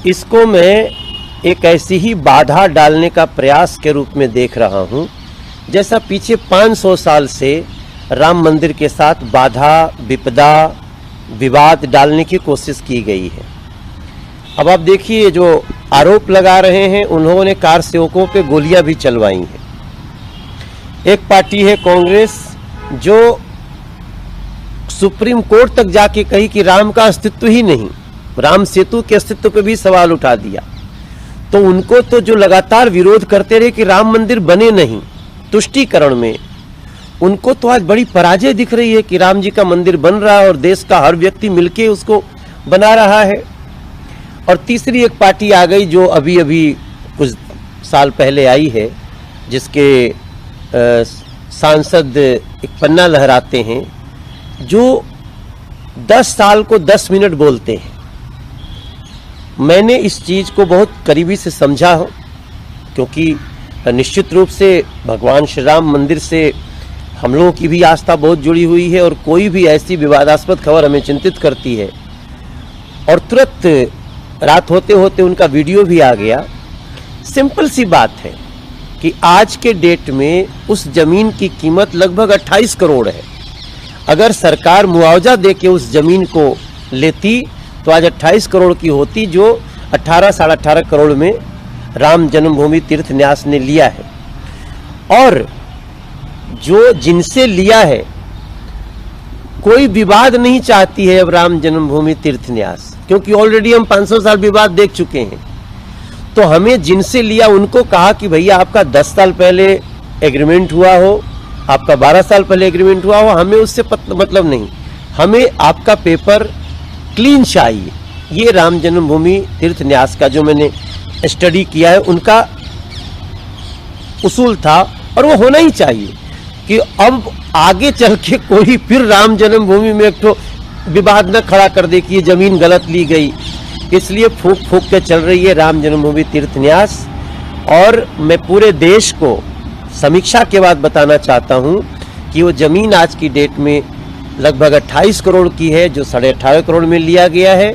इसको मैं एक ऐसी ही बाधा डालने का प्रयास के रूप में देख रहा हूं, जैसा पीछे 500 साल से राम मंदिर के साथ बाधा, विपदा, विवाद डालने की कोशिश की गई है। अब आप देखिए, जो आरोप लगा रहे हैं उन्होंने कार सेवकों पे गोलियां भी चलवाई हैं। एक पार्टी है कांग्रेस, जो सुप्रीम कोर्ट तक जाके कही कि राम का अस्तित्व ही नहीं, राम सेतु के अस्तित्व पे भी सवाल उठा दिया। तो उनको तो जो लगातार विरोध करते रहे कि राम मंदिर बने नहीं तुष्टीकरण में, उनको तो आज बड़ी पराजय दिख रही है कि राम जी का मंदिर बन रहा है और देश का हर व्यक्ति मिलके उसको बना रहा है। और तीसरी एक पार्टी आ गई जो अभी अभी कुछ साल पहले आई है, जिसके सांसद एक पन्ना लहराते हैं, जो 10 साल को 10 मिनट बोलते हैं। मैंने इस चीज को बहुत करीबी से समझा हूं, क्योंकि निश्चित रूप से भगवान श्री राम मंदिर से हम लोगों की भी आस्था बहुत जुड़ी हुई है, और कोई भी ऐसी विवादास्पद खबर हमें चिंतित करती है और तुरंत रात होते होते उनका वीडियो भी आ गया। सिंपल सी बात है कि आज के डेट में उस जमीन की कीमत लगभग 28 करोड़ है। अगर सरकार मुआवजा देके उस जमीन को लेती तो आज 28 करोड़ की होती, जो 18 साढ़े 18 करोड़ में राम जन्मभूमि तीर्थ न्यास ने लिया है। और जो जिनसे लिया है, कोई विवाद नहीं चाहती है अब राम जन्मभूमि तीर्थ न्यास, क्योंकि ऑलरेडी हम 500 साल विवाद देख चुके हैं। तो हमें जिनसे लिया उनको कहा कि भैया आपका 10 साल पहले एग्रीमेंट हुआ हो, आपका 12 साल पहले एग्रीमेंट हुआ हो, हमें उससे मतलब नहीं, हमें आपका पेपर क्लीन चाहिए। ये राम जन्मभूमि तीर्थ न्यास का जो मैंने स्टडी किया है उनका उसूल था, और वो होना ही चाहिए कि अब आगे चल के कोई फिर राम जन्मभूमि में एक तो विवाद न खड़ा कर दे कि ये जमीन गलत ली गई। इसलिए फूक फूक के चल रही है राम जन्मभूमि तीर्थ न्यास। और मैं पूरे देश को समीक्षा के बाद बताना चाहता हूं कि वो जमीन आज की डेट में लगभग 28 करोड़ की है, जो 18.5 करोड़ में लिया गया है।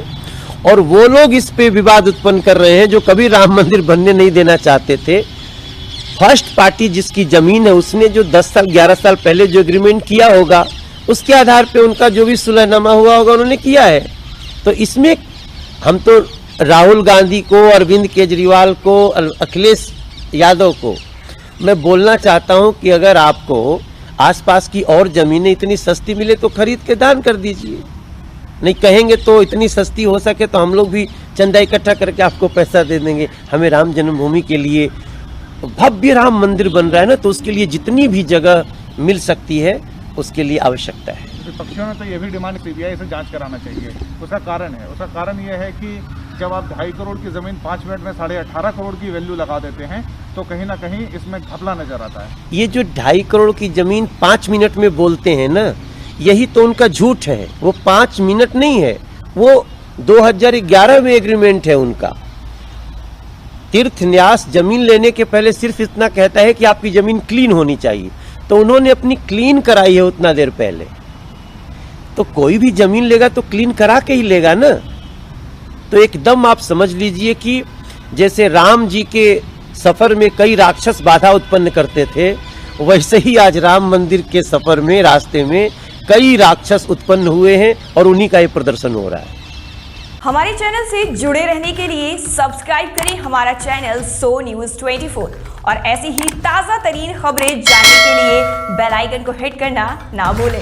और वो लोग इस पे विवाद उत्पन्न कर रहे हैं जो कभी राम मंदिर बनने नहीं देना चाहते थे। फर्स्ट पार्टी जिसकी जमीन है, उसने जो 10 साल 11 साल पहले जो एग्रीमेंट किया होगा, उसके आधार पे उनका जो भी सुलहनामा हुआ होगा उन्होंने किया है। तो इसमें हम तो राहुल गांधी को, अरविंद केजरीवाल को, अखिलेश यादव को मैं बोलना चाहता हूं कि अगर आपको आसपास की और जमीनें इतनी सस्ती मिले तो खरीद के दान कर दीजिए। नहीं कहेंगे तो इतनी सस्ती हो सके तो हम लोग भी चंदा इकट्ठा करके आपको पैसा दे देंगे। हमें राम जन्मभूमि के लिए भव्य राम मंदिर बन रहा है ना, तो उसके लिए जितनी भी जगह मिल सकती है उसके लिए आवश्यकता है। विपक्षियों ने तो ये भी डिमांड सीबीआई से जांच कराना चाहिए। उसका कारण यह है कि जब आप 2.5 करोड़ की ज़मीन 5 मिनट में 18.5 करोड़ की वैल्यू लगा देते हैं तो कहीं ना कहीं इसमें घपला नजर आता है। ये जो 2.5 करोड़ की जमीन 5 मिनट में बोलते हैं ना, यही तो उनका झूठ है। वो 5 मिनट नहीं है, वो 2011 में एग्रीमेंट है उनका। तीर्थ न्यास जमीन लेने के पहले सिर्फ इतना कहता है कि आपकी जमीन क्लीन होनी चाहिए, तो उन्होंने अपनी क्लीन कराई है उतना देर पहले। तो कोई भी जमीन लेगा तो क्लीन करा के ही लेगा ना। तो एकदम आप समझ लीजिए कि जैसे राम जी के सफर में कई राक्षस बाधा उत्पन्न करते थे, वैसे ही आज राम मंदिर के सफर में, रास्ते में कई राक्षस उत्पन्न हुए हैं और उन्हीं का ये प्रदर्शन हो रहा है। हमारे चैनल से जुड़े रहने के लिए सब्सक्राइब करें हमारा चैनल सो न्यूज़ 24 और ऐसी ही ताज़ा तरीन खबरें जानने के लिए बेल आइकन को हिट करना ना भूलें।